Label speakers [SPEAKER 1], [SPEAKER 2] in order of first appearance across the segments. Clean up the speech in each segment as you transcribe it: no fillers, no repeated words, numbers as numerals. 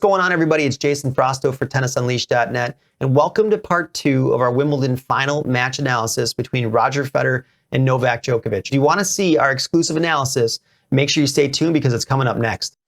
[SPEAKER 1] What's going on, everybody? It's Jason Frausto for TennisUnleashed.net, and welcome to part 2 of our Wimbledon Final match analysis between Roger Federer and Novak Djokovic. If you want to see our exclusive analysis, make sure you stay tuned because it's coming up next.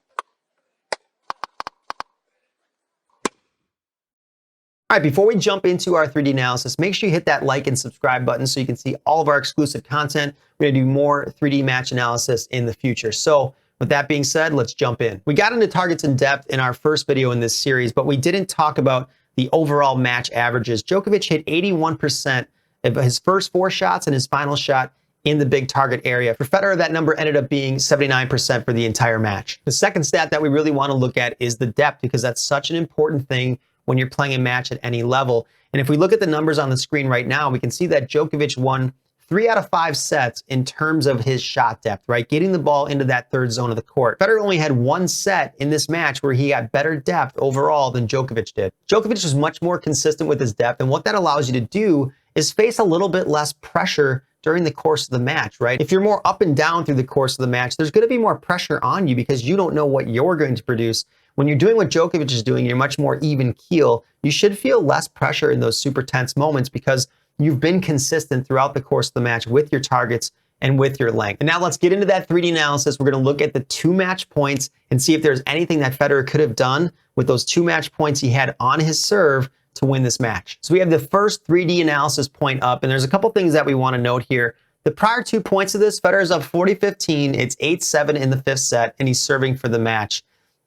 [SPEAKER 1] All right, before we jump into our 3D analysis, make sure you hit that like and subscribe button so you can see all of our exclusive content. We're going to do more 3D match analysis in the future. So with that being said, let's jump in. We got into targets in depth in our first video in this series, but we didn't talk about the overall match averages. Djokovic hit 81% of his first 4 shots and his final shot in the big target area. For Federer, that number ended up being 79% for the entire match. The second stat that we really want to look at is the depth, because that's such an important thing when you're playing a match at any level. And if we look at the numbers on the screen right now, we can see that Djokovic won 3 out of 5 sets in terms of his shot depth, right? Getting the ball into that third zone of the court. Federer only had 1 set in this match where he got better depth overall than Djokovic did. Djokovic is much more consistent with his depth, and what that allows you to do is face a little bit less pressure during the course of the match, right? If you're more up and down through the course of the match, there's going to be more pressure on you because you don't know what you're going to produce. When you're doing what Djokovic is doing, you're much more even keel. You should feel less pressure in those super tense moments because you've been consistent throughout the course of the match with your targets and with your length. And now let's get into that 3D analysis. We're going to look at the 2 match points and see if there's anything that Federer could have done with those 2 match points he had on his serve to win this match. So we have the first 3D analysis point up, and there's a couple things that we want to note here. The prior 2 points of this, Federer's up 40-15. It's 8-7 in the 5th set, and he's serving for the match.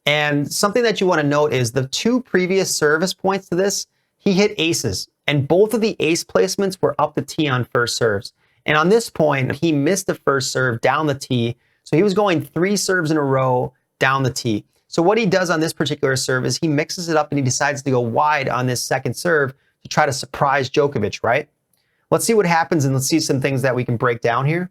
[SPEAKER 1] And something that you want to note is the 2 previous service points to this, he hit aces, and both of the ace placements were up the tee on first serves. And on this point, he missed the first serve down the tee, so he was going 3 serves in a row down the tee. So what he does on this particular serve is he mixes it up and he decides to go wide on this second serve to try to surprise Djokovic, right? Let's see what happens, and let's see some things that we can break down here.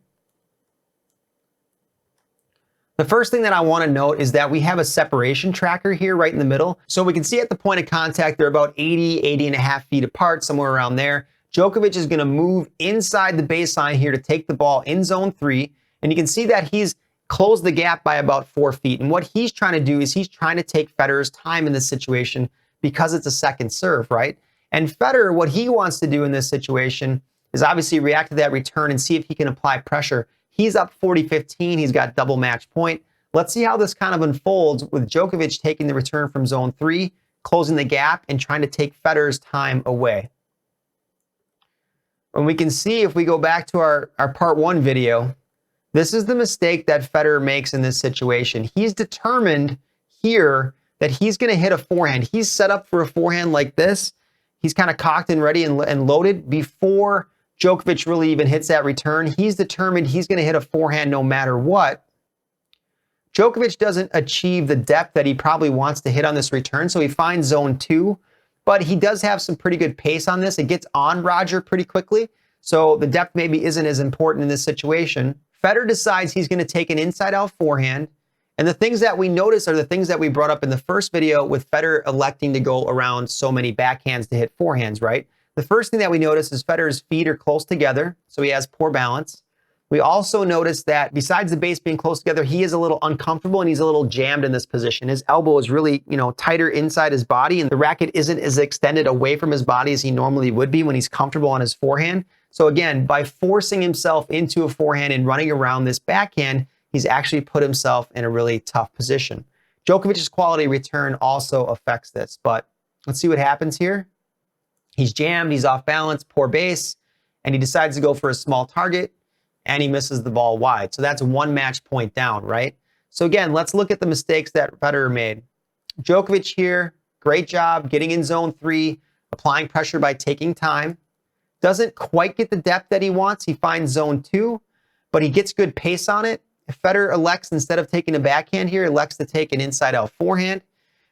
[SPEAKER 1] The first thing that I want to note is that we have a separation tracker here right in the middle. So we can see at the point of contact, they're about 80 and a half feet apart, somewhere around there. Djokovic is going to move inside the baseline here to take the ball in zone 3. And you can see that he's closed the gap by about 4 feet. And what he's trying to do is he's trying to take Federer's time in this situation because it's a second serve, right? And Federer, what he wants to do in this situation is obviously react to that return and see if he can apply pressure. He's up 40-15. He's got double match point. Let's see how this kind of unfolds with Djokovic taking the return from zone 3, closing the gap, and trying to take Federer's time away. And we can see, if we go back to our part 1 video, this is the mistake that Federer makes in this situation. He's determined here that he's going to hit a forehand. He's set up for a forehand like this. He's kind of cocked and ready and loaded before Djokovic really even hits that return. He's determined he's going to hit a forehand no matter what. Djokovic doesn't achieve the depth that he probably wants to hit on this return, so he finds zone 2, but he does have some pretty good pace on this. It gets on Roger pretty quickly, so the depth maybe isn't as important in this situation. Federer decides he's going to take an inside-out forehand, and the things that we notice are the things that we brought up in the first video with Federer electing to go around so many backhands to hit forehands, right? The first thing that we notice is Federer's feet are close together, so he has poor balance. We also notice that besides the base being close together, he is a little uncomfortable and he's a little jammed in this position. His elbow is really, tighter inside his body, and the racket isn't as extended away from his body as he normally would be when he's comfortable on his forehand. So again, by forcing himself into a forehand and running around this backhand, he's actually put himself in a really tough position. Djokovic's quality return also affects this, but let's see what happens here. He's jammed, he's off balance, poor base, and he decides to go for a small target, and he misses the ball wide. So that's 1 match point down, right? So again, let's look at the mistakes that Federer made. Djokovic here, great job getting in zone 3, applying pressure by taking time. Doesn't quite get the depth that he wants. He finds zone 2, but he gets good pace on it. If Federer elects, instead of taking a backhand here, elects to take an inside-out forehand.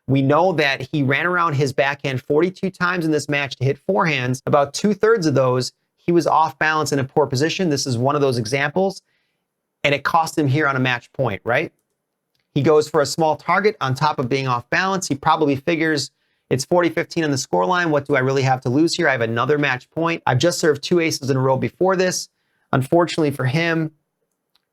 [SPEAKER 1] We know that he ran around his backhand 42 times in this match to hit forehands. About 2/3 of those, he was off balance in a poor position. This is one of those examples, and it cost him here on a match point, right? He goes for a small target on top of being off balance. He probably figures it's 40-15 on the scoreline. What do I really have to lose here? I have another match point. I've just served 2 aces in a row before this. Unfortunately for him,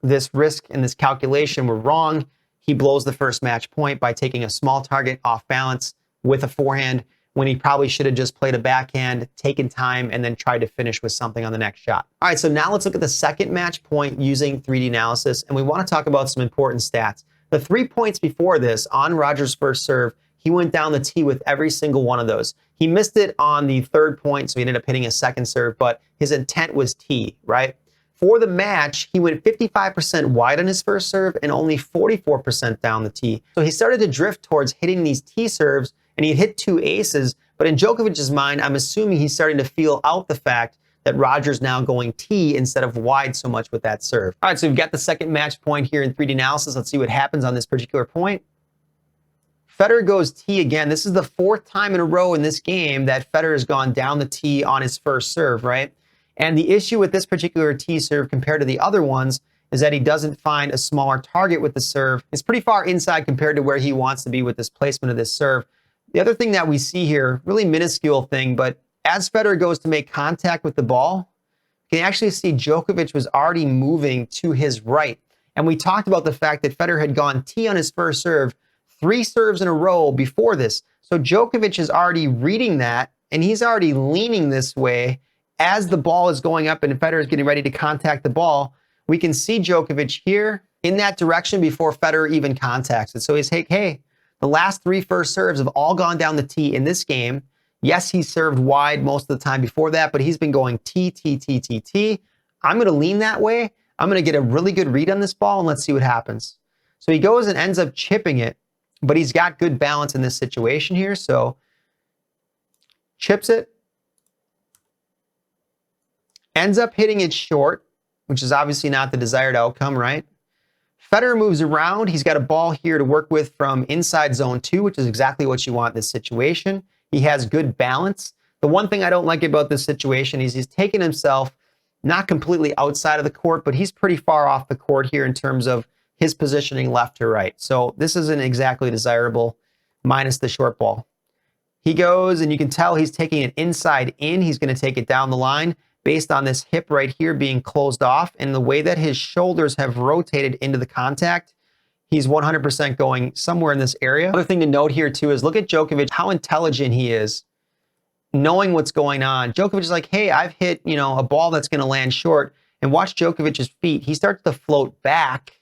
[SPEAKER 1] this risk and this calculation were wrong. he blows the first match point by taking a small target off balance with a forehand when he probably should have just played a backhand, taken time, and then tried to finish with something on the next shot. All right, so now let's look at the second match point using 3D analysis, and we want to talk about some important stats. The 3 points before this, on Rogers' first serve, he went down the tee with every single one of those. He missed it on the third point, so he ended up hitting a second serve, but his intent was tee, right? For the match, he went 55% wide on his first serve and only 44% down the tee. So he started to drift towards hitting these tee serves, and he hit 2 aces, but in Djokovic's mind, I'm assuming he's starting to feel out the fact that Rogers now going tee instead of wide so much with that serve. All right, so we've got the second match point here in 3D analysis. Let's see what happens on this particular point. Federer goes tee again. This is the 4th time in a row in this game that Federer has gone down the tee on his first serve, right? And the issue with this particular tee serve compared to the other ones is that he doesn't find a smaller target with the serve. It's pretty far inside compared to where he wants to be with this placement of this serve. The other thing that we see here, really minuscule thing, but as Federer goes to make contact with the ball, you can actually see Djokovic was already moving to his right. And we talked about the fact that Federer had gone tee on his first serve 3 serves in a row before this. So Djokovic is already reading that, and he's already leaning this way as the ball is going up and Federer is getting ready to contact the ball. We can see Djokovic here in that direction before Federer even contacts it. So he's like, hey, the last 3 first serves have all gone down the tee in this game. Yes, he served wide most of the time before that, but he's been going tee, tee, tee, tee, tee. I'm going to lean that way. I'm going to get a really good read on this ball, and let's see what happens. So he goes and ends up chipping it, but he's got good balance in this situation here. So chips it, ends up hitting it short, which is obviously not the desired outcome, right? Federer moves around. He's got a ball here to work with from inside zone 2, which is exactly what you want in this situation. He has good balance. The one thing I don't like about this situation is he's taken himself not completely outside of the court, but he's pretty far off the court here in terms of his positioning left to right. So this isn't exactly desirable, minus the short ball. He goes, and you can tell he's taking it inside in. He's going to take it down the line based on this hip right here being closed off, and the way that his shoulders have rotated into the contact, he's 100% going somewhere in this area. Another thing to note here too is look at Djokovic, how intelligent he is, knowing what's going on. Djokovic is like, hey, I've hit, a ball that's going to land short, and watch Djokovic's feet. He starts to float back,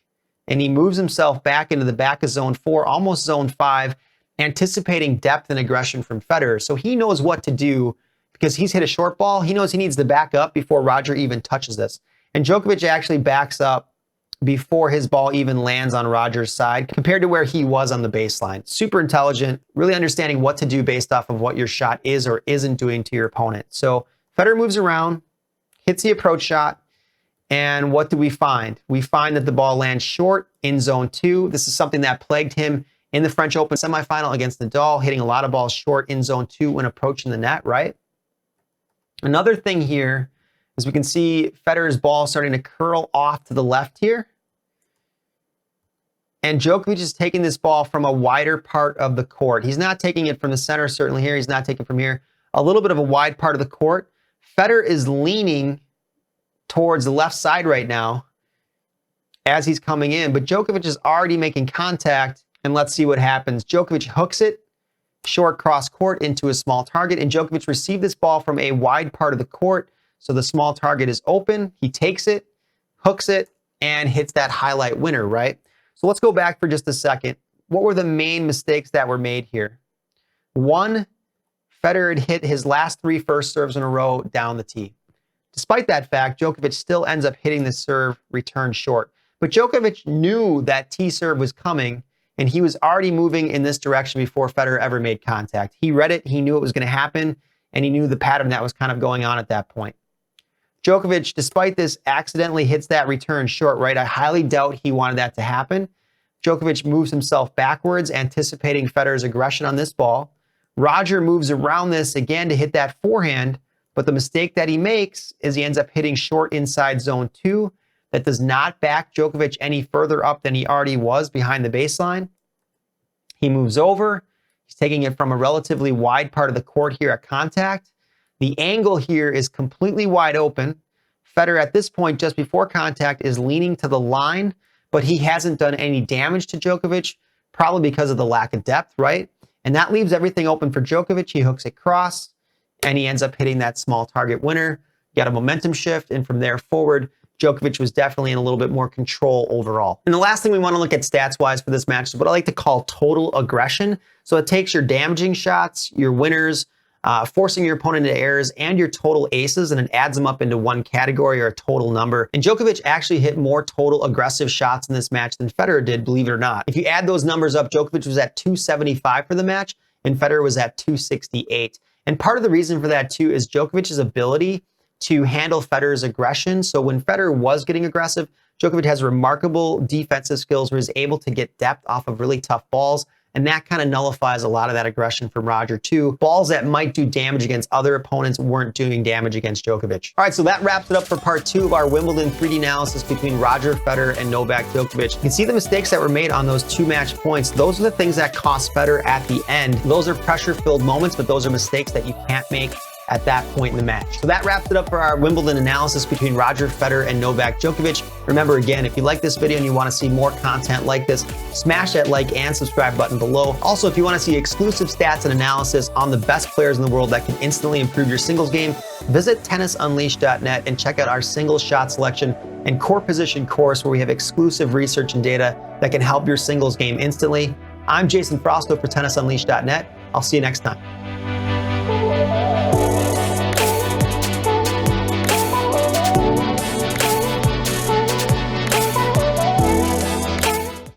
[SPEAKER 1] and he moves himself back into the back of zone 4, almost zone 5, anticipating depth and aggression from Federer. So he knows what to do because he's hit a short ball. He knows he needs to back up before Roger even touches this. And Djokovic actually backs up before his ball even lands on Roger's side compared to where he was on the baseline. Super intelligent, really understanding what to do based off of what your shot is or isn't doing to your opponent. So Federer moves around, hits the approach shot, and what do we find? We find that the ball lands short in zone 2. This is something that plagued him in the French Open semifinal against Nadal, hitting a lot of balls short in zone 2 when approaching the net, right? Another thing here is we can see Federer's ball starting to curl off to the left here. And Djokovic is taking this ball from a wider part of the court. He's not taking it from the center, certainly here. He's not taking it from here. A little bit of a wide part of the court. Federer is leaning towards the left side right now as he's coming in, but Djokovic is already making contact, and let's see what happens. Djokovic hooks it short cross court into a small target, and Djokovic received this ball from a wide part of the court, so the small target is open. He takes it, hooks it, and hits that highlight winner, right? So let's go back for just a second. What were the main mistakes that were made here? 1, Federer had hit his last 3 first serves in a row down the tee. Despite that fact, Djokovic still ends up hitting the serve return short. But Djokovic knew that tee serve was coming, and he was already moving in this direction before Federer ever made contact. He read it, he knew it was going to happen, and he knew the pattern that was kind of going on at that point. Djokovic, despite this, accidentally hits that return short, right? I highly doubt he wanted that to happen. Djokovic moves himself backwards, anticipating Federer's aggression on this ball. Roger moves around this again to hit that forehand, but the mistake that he makes is he ends up hitting short inside zone 2. That does not back Djokovic any further up than he already was behind the baseline. He moves over. He's taking it from a relatively wide part of the court here at contact. The angle here is completely wide open. Federer at this point, just before contact, is leaning to the line, but he hasn't done any damage to Djokovic, probably because of the lack of depth, right? And that leaves everything open for Djokovic. He hooks it cross, and he ends up hitting that small target winner. You got a momentum shift, and from there forward, Djokovic was definitely in a little bit more control overall. And the last thing we want to look at stats-wise for this match is what I like to call total aggression. So it takes your damaging shots, your winners, forcing your opponent into errors, and your total aces, and it adds them up into one category or a total number. And Djokovic actually hit more total aggressive shots in this match than Federer did, believe it or not. If you add those numbers up, Djokovic was at 275 for the match, and Federer was at 268. And part of the reason for that, too, is Djokovic's ability to handle Federer's aggression. So when Federer was getting aggressive, Djokovic has remarkable defensive skills where he's able to get depth off of really tough balls. And that kind of nullifies a lot of that aggression from Roger too. Balls that might do damage against other opponents weren't doing damage against Djokovic. All right, so that wraps it up for part 2 of our Wimbledon 3D analysis between Roger Federer and Novak Djokovic. You can see the mistakes that were made on those 2 match points. Those are the things that cost Federer at the end. Those are pressure-filled moments, but those are mistakes that you can't make at that point in the match. So that wraps it up for our Wimbledon analysis between Roger Federer and Novak Djokovic. Remember, again, if you like this video and you want to see more content like this, smash that like and subscribe button below. Also, if you want to see exclusive stats and analysis on the best players in the world that can instantly improve your singles game, visit tennisunleashed.net and check out our singles shot selection and core position course, where we have exclusive research and data that can help your singles game instantly. I'm Jason Frausto for tennisunleashed.net. I'll see you next time.